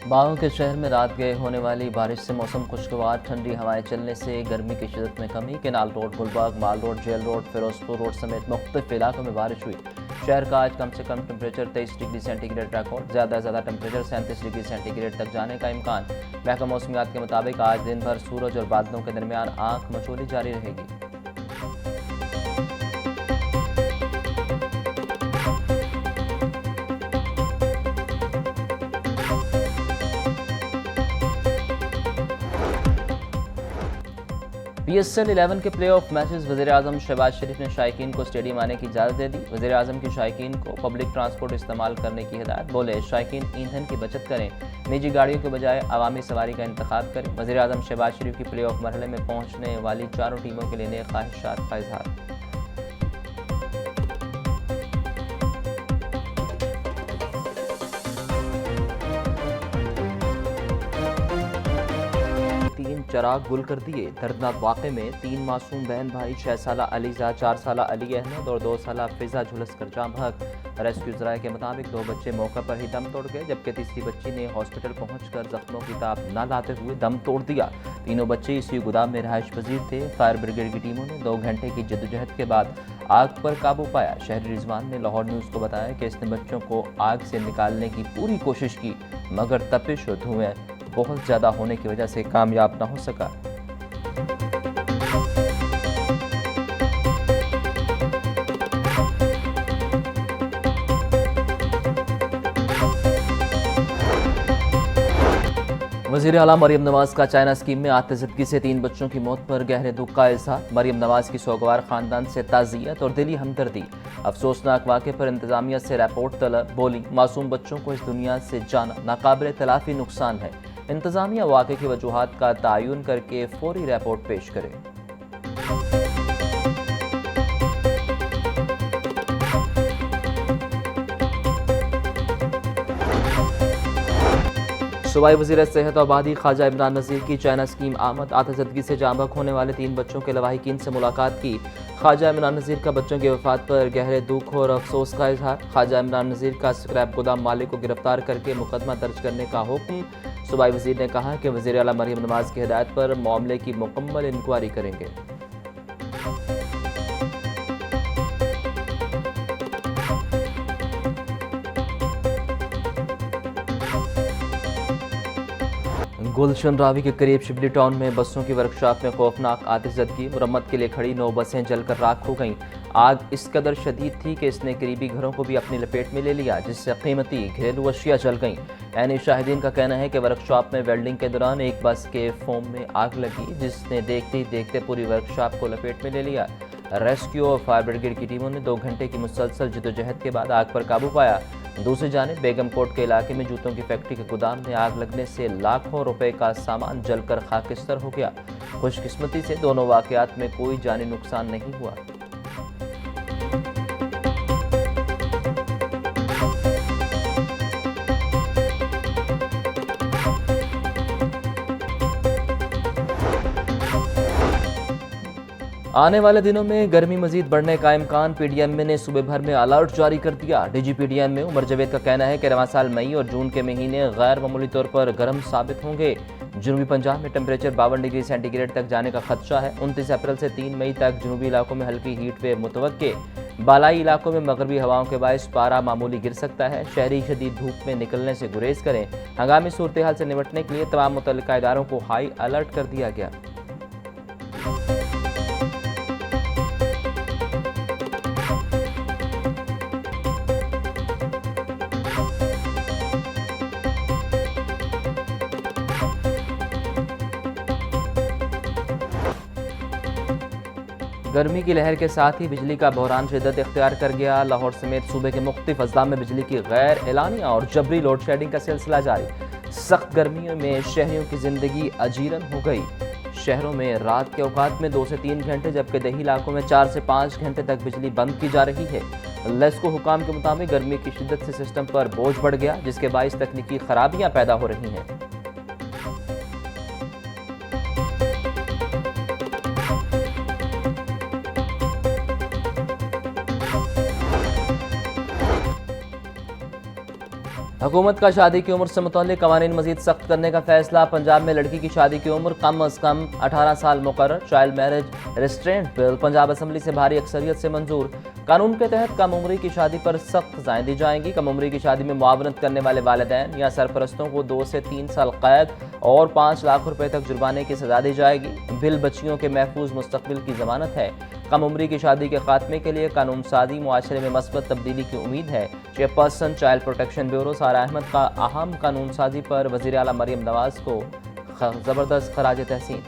बागों के शहर में रात गए होने वाली बारिश से मौसम खुशगवार, ठंडी हवाएं चलने से गर्मी की शिदत में कमी। Canal Road, Gulberg, Mall Road, Jail Road, Ferozepur Road समेत मुख्तलिफ इलाकों में बारिश हुई। शहर का आज कम से कम टेम्परेचर 23 डिग्री सेंटीग्रेड रिकॉर्ड, ज़्यादा से ज़्यादा टेम्परेचर 37 डिग्री सेंटीग्रेड तक जाने का इम्कान। महकमा मौसमियात के मुताबिक आज दिन भर सूरज और बादलों के दरमियान आंख मचोली जारी रहेगी। PSL 11 के प्ले ऑफ मैचेस वज़ीर-ए-आज़म शहबाज शरीफ ने शायकीन को स्टेडियम आने की इजाज़त दे दी। वज़ीर-ए-आज़म की शायकीन को पब्लिक ट्रांसपोर्ट इस्तेमाल करने की हिदायत। बोले, शायकीन ईंधन की बचत करें, निजी गाड़ियों के बजाय अवामी सवारी का इंतखाब करें। वज़ीर-ए-आज़म शहबाज शरीफ की प्ले ऑफ मरहले में पहुंचने वाली चारों टीमों के लिए नेक ख्वाहिशात का इजहार। चराग गुल कर दिए। दर्दनाक वाक़े में 3 मासूम बहन भाई 6 साला अलीजा, 4 साला अली अहमद और 2 साला फिजा झुलस कर जाम बहक। रेस्क्यू ज़राए के मुताबिक 2 बच्चे मौके पर ही दम तोड़ गए, जबकि तीसरी बच्ची ने हॉस्पिटल पहुंचकर जख्मों की ताब न लाते हुए दम तोड़ दिया। तीनों बच्चे इसी गोदाम में रहायश पजीर थे। फायर ब्रिगेड की टीमों ने 2 घंटे की जद्दोजहद के बाद आग पर काबू पाया। शहरी रिजवान ने लाहौर न्यूज़ को बताया कि इसने बच्चों को आग से निकालने की पूरी कोशिश की, मगर तपिश और धुएं बहुत ज़्यादा होने की वजह से कामयाब न हो सका। वज़ीर आला मरियम नवाज का चाइना स्कीम में आत्मज़दगी से 3 बच्चों की मौत पर गहरे दुख का इज़हार। मरियम नवाज की सोगवार ख़ानदान से ताज़ियत और दिली हमदर्दी। अफसोसनाक वाक़े पर इंतज़ामिया से रिपोर्ट तलब। बोली, मासूम बच्चों को इस दुनिया से जाना नाकाबिल तलाफ़ी नुकसान है। इंतज़ामिया वाक़े की वजूहात का तयन करके फौरी रिपोर्ट पेश करे। सूबाई वज़ीर सेहत और आबादी ख्वाजा इमरान नज़ीर की चाइना स्कीम आमद। आत्मज़दगी से जांबक होने वाले 3 बच्चों के लवाहिकीन से मुलाकात की। ख्वाजा इमरान नज़ीर का बच्चों की वफ़ात पर गहरे दुख और अफसोस का इजहार। ख्वाजा इमरान नज़ीर का स्क्रैप गोदाम मालिक को गिरफ्तार करके मुकदमा दर्ज करने का हुक्म। सूबाई वज़ीर ने कहा कि वज़ीर आला मरियम नवाज की हिदायत पर मामले की मुकम्मल इंक्वायरी करेंगे। गुलशन रावी के करीब शिबली टाउन में बसों की वर्कशॉप में खौफनाक आतिशज़दगी। मुरम्मत के लिए खड़ी 9 बसें जलकर राख हो गईं। आग इस कदर शदीद थी कि इसने करीबी घरों को भी अपनी लपेट में ले लिया, जिससे कीमती घरेलू अशिया जल गईं। ऐनी शाहिदीन का कहना है कि वर्कशॉप में वेल्डिंग के दौरान एक बस के फोम में आग लगी, जिसने देखते ही देखते पूरी वर्कशॉप को लपेट में ले लिया। रेस्क्यू और फायर ब्रिगेड की टीमों ने 2 घंटे की मुसलसल जद्दोजहद के बाद आग पर काबू पाया। दूसरी जानिब बेगम कोट के इलाके में जूतों की फैक्ट्री के गोदाम में आग लगने से लाखों रुपए का सामान जलकर खाकिस्तर हो गया। खुशकिस्मती से दोनों वाकयात में कोई जानी नुकसान नहीं हुआ। आने वाले दिनों में गर्मी मजीद बढ़ने का इम्कान। PDMA ने सूबे भर में अलर्ट जारी कर दिया। DG PDMA उमर जावेद का कहना है कि रवां साल मई और जून के महीने गैर मामूली तौर पर गर्म साबित होंगे। जनूबी पंजाब में टेम्परेचर 52 डिग्री सेंटीग्रेड तक जाने का खदशा है। 29 अप्रैल से 3 मई तक जनूबी इलाकों में हल्की हीट वेव मुतवक्के। बालाई इलाकों में मगरबी हवाओं के बायस पारा मामूली गिर सकता है। शहरी शदीद धूप में निकलने से गुरेज करें। हंगामी सूरत हाल से निपटने के लिए तमाम मुतल्लिका इदारों को हाई अलर्ट कर दिया गया। गर्मी की लहर के साथ ही बिजली का बहरान शिद्दत इख्तियार कर गया। लाहौर समेत सूबे के मुख्तलिफ अजला में बिजली की गैर एलानिया और जबरी लोड शेडिंग का सिलसिला जारी। सख्त गर्मियों में शहरियों की जिंदगी अजीरन हो गई। शहरों में रात के औकात में 2 से 3 घंटे, जबकि दही इलाकों में 4 से 5 घंटे तक बिजली बंद की जा रही है। लेस्को हुकाम के मुताबिक गर्मी की शिद्दत से सिस्टम पर बोझ बढ़ गया, जिसके बाइस तकनीकी खराबियां पैदा हो रही हैं। हुकूमत का शादी की उम्र से मुतल्लिक कवानीन मजीद सख्त करने का फैसला। पंजाब में लड़की की शादी की उम्र कम अज़ कम 18 साल मुकर्रर। Child marriage restraint bill Punjab assembly से भारी अक्सरियत से मंजूर। कानून के तहत कम उम्री की शादी पर सख्त सज़ाएं दी जाएंगी। कम उम्री की शादी में मुआवनत करने वाले वालिदैन या सरपरस्तों को 2 से 3 साल कैद और 5 लाख रुपए तक जुर्माने की सजा दी जाएगी। बिल बच्चियों के महफूज मुस्तकबिल की जमानत है। कम उम्री की शादी के खात्मे के लिए कानून साजी मुआशरे में मस्बत तब्दीली की उम्मीद है। चेयरपर्सन चाइल्ड प्रोटेक्शन ब्यूरो सारा अहमद का अहम कानून साजी पर वज़ीर आला मरियम नवाज को ज़बरदस्त खराज तहसीन।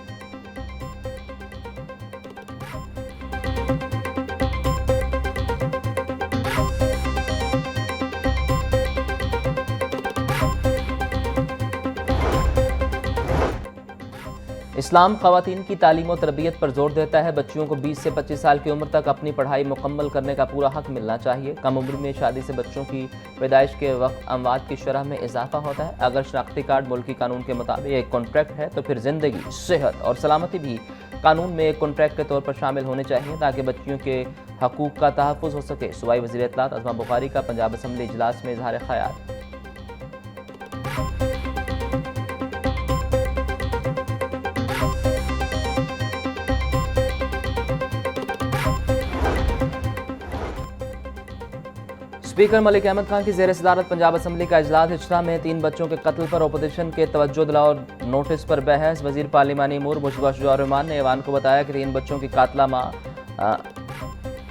इस्लाम ख़वातीन की तालीम और तरबियत पर जोर देता है। बच्चियों को 20 से 25 साल की उम्र तक अपनी पढ़ाई मुकम्मल करने का पूरा हक मिलना चाहिए। कम उम्र में शादी से बच्चों की पैदाइश के वक्त अमवात की शरह में इजाफा होता है। अगर शनाख्ती कार्ड मुल्की कानून के मुताबिक एक कॉन्ट्रैक्ट है तो फिर ज़िंदगी, सेहत और सलामती भी कानून में एक कॉन्ट्रैक्ट के तौर पर शामिल होने चाहिए ताकि बच्चियों के हकूक़ का तहफ़्फ़ुज़ हो सके। सूबाई वज़ीर इत्तलात अज़मा बुखारी का पंजाब असम्बली इजलास में इज़हार ख़याल। स्पीकर मलिक अहमद खान की ज़ेर सदारत पंजाब असम्बली का इजलास। इज्तिमा में 3 बच्चों के कत्ल पर अपोजिशन के तवज्जो दिलाओ नोटिस पर बहस। वज़ीर पार्लिमानी अमूर मुशतबा शुजाउर-रहमान ने ऐवान को बताया कि 3 बच्चों की कातला माँ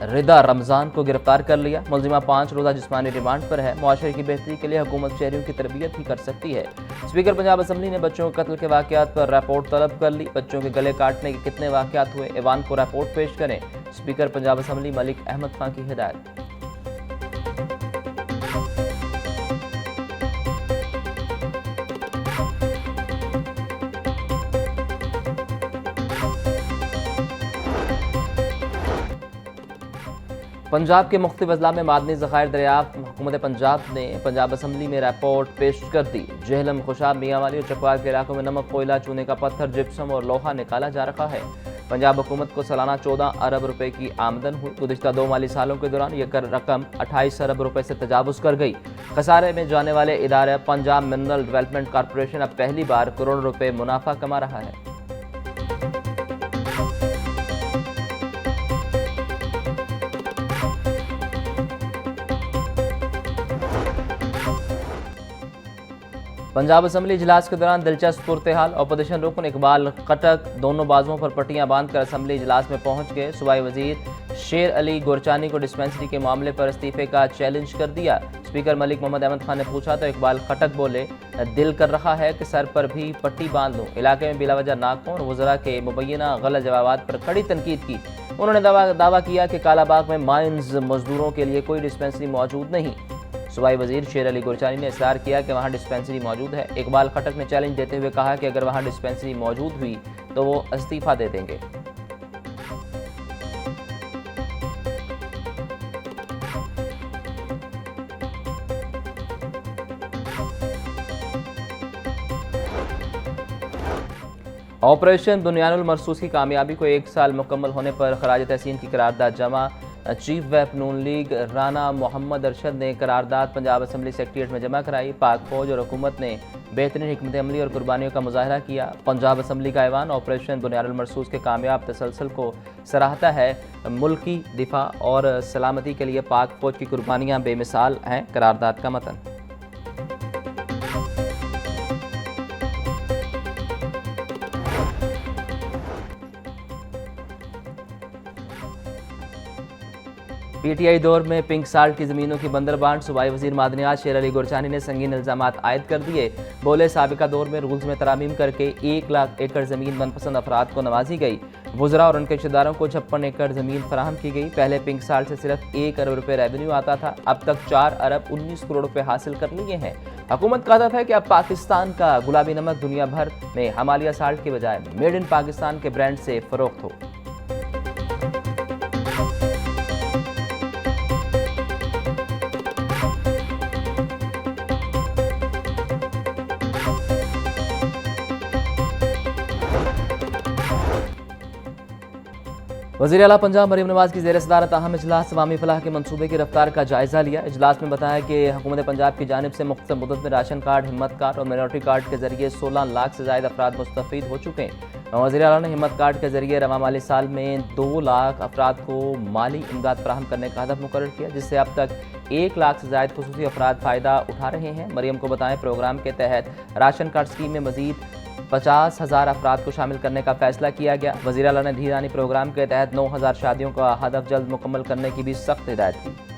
रिदा रमज़ान को गिरफ्तार कर लिया। मुलजिमा 5 रोज़ा जिस्मानी रिमांड पर है। मुआशरे की बेहतरी के लिए हुकूमत शहरियों की तरबियत भी कर सकती है। स्पीकर पंजाब असम्बली ने बच्चों के कत्ल के वाक़यात पर रिपोर्ट तलब कर ली। बच्चों के गले काटने के कितने वाक़यात हुए, ऐवान को रिपोर्ट पेश करें। स्पीकर पंजाब असम्बली मलिक अहमद खान की हिदायत। पंजाब के मुख्तलिफ अजला में मादनी ज़खायर दरियाफ्त। हुकूमत पंजाब ने पंजाब असम्बली में रिपोर्ट पेश कर दी। जेहलम, खुशाब, मियांवाली और चकवाल के इलाकों में नमक, कोयला, चूने का पत्थर, जिप्सम और लोहा निकाला जा रहा है। पंजाब हुकूमत को सालाना 14 अरब रुपए की आमदन हुई। गुज़िश्ता 2 माली सालों के दौरान यह रकम 28 अरब रुपए से तजावुज़ कर गई। खसारे में जाने वाले इदारे पंजाब मिनरल डेवलपमेंट कॉरपोरेशन अब पहली बार करोड़ रुपए मुनाफा कमा रहा है। पंजाब असम्बली इजलास के दौरान दिलचस्प सूरत हाल। अपोजिशन रुकन इकबाल खटक दोनों बाजुओं पर पट्टियां बांधकर असम्बली इजलास में पहुंच गए। सूबाई वजीर शेर अली गोरचानी को डिस्पेंसरी के मामले पर इस्तीफे का चैलेंज कर दिया। स्पीकर मलिक मोहम्मद अहमद खान ने पूछा तो इकबाल खटक बोले, दिल कर रहा है कि सर पर भी पट्टी बांध लूँ। इलाके में बिलावजह नाखून वज़रा के मुबैना गलत जवाबात पर कड़ी तनकीद की। उन्होंने दावा किया कि कालाबाग में माइंस मजदूरों के लिए कोई डिस्पेंसरी मौजूद नहीं। सूबाई वजीर शेर अली गोरचानी ने इसरार किया कि वहाँ डिस्पेंसरी मौजूद है। इकबाल खटक ने चैलेंज देते हुए कहा कि अगर वहाँ डिस्पेंसरी मौजूद हुई तो वो इस्तीफा दे देंगे। ऑपरेशन बुनियानुल मरसूस की कामयाबी को 1 साल मुकम्मल होने पर खराज तहसीन की करारदाद जमा। चीफ व्हिप नून लीग राना मोहम्मद अरशद ने करारदाद पंजाब असम्बली सेक्रेटेरिएट में जमा कराई। पाक फौज और हुकूमत ने बेहतरीन हिकमत अमली और कुर्बानियों का मुजाहरा किया। पंजाब असम्बली का ऐवान ऑपरेशन बुनियानुल मरसूस के कामयाब तसलसल को सराहता है। मुल्की दिफा और सलामती के लिए पाक फौज की कुर्बानियाँ बेमिसाल हैं। करारदाद का मतन। पीटीआई दौर में पिंक साल्ट की ज़मीनों की बंदरबांट। सूबाई वजीर मादनियात शेर अली गोरचानी ने संगीन इल्ज़ामात आयद कर दिए। बोले, साबिका दौर में रूल्स में तरामीम करके 1 लाख एकड़ ज़मीन मनपसंद अफराद को नवाजी गई। वज़रा और उनके रिश्तेदारों को 56 एकड़ ज़मीन फराहम की गई। पहले पिंक साल्ट से सिर्फ 1 अरब रुपये रेवेन्यू आता था, अब तक 4 अरब 19 करोड़ रुपये हासिल कर लिए हैं। हुकूमत का हदफ है कि अब पाकिस्तान का गुलाबी नमक दुनिया भर में हिमालय साल्ट के बजाय मेड इन पाकिस्तान के ब्रांड से फरोख्त हो। वज़ीर आला पंजाब मरीम नवाज की ज़ेर सदारत अहम इजलास अवामी फलाह के मनसूबे की रफ्तार का जायज़ा लिया। इजलास में बताया कि हुकूमत पंजाब की जानिब से मुख्तसर मुद्दत में राशन कार्ड, हिम्मत कार्ड और माइनॉरिटी कार्ड के जरिए 16 लाख से ज़ायद अफराद मुस्तफ़ीद हो चुके हैं। वज़ीर आला ने हिम्मत कार्ड के जरिए रवा माली साल में 2 लाख अफराद को माली इमदाद फराहम करने का हदफ मुकर्रर किया, जिससे अब तक 1 लाख से ज़ायद खुसूसी अफराद फ़ायदा उठा रहे हैं। मरीम को बताएं, प्रोग्राम के तहत राशन कार्ड स्कीम में मज़ीद 50,000 अफराद को शामिल करने का फैसला किया गया। वज़ीर आला ने धीरानी प्रोग्राम के तहत 9,000 शादियों का हदफ जल्द मुकम्मल करने की भी सख्त हिदायत की।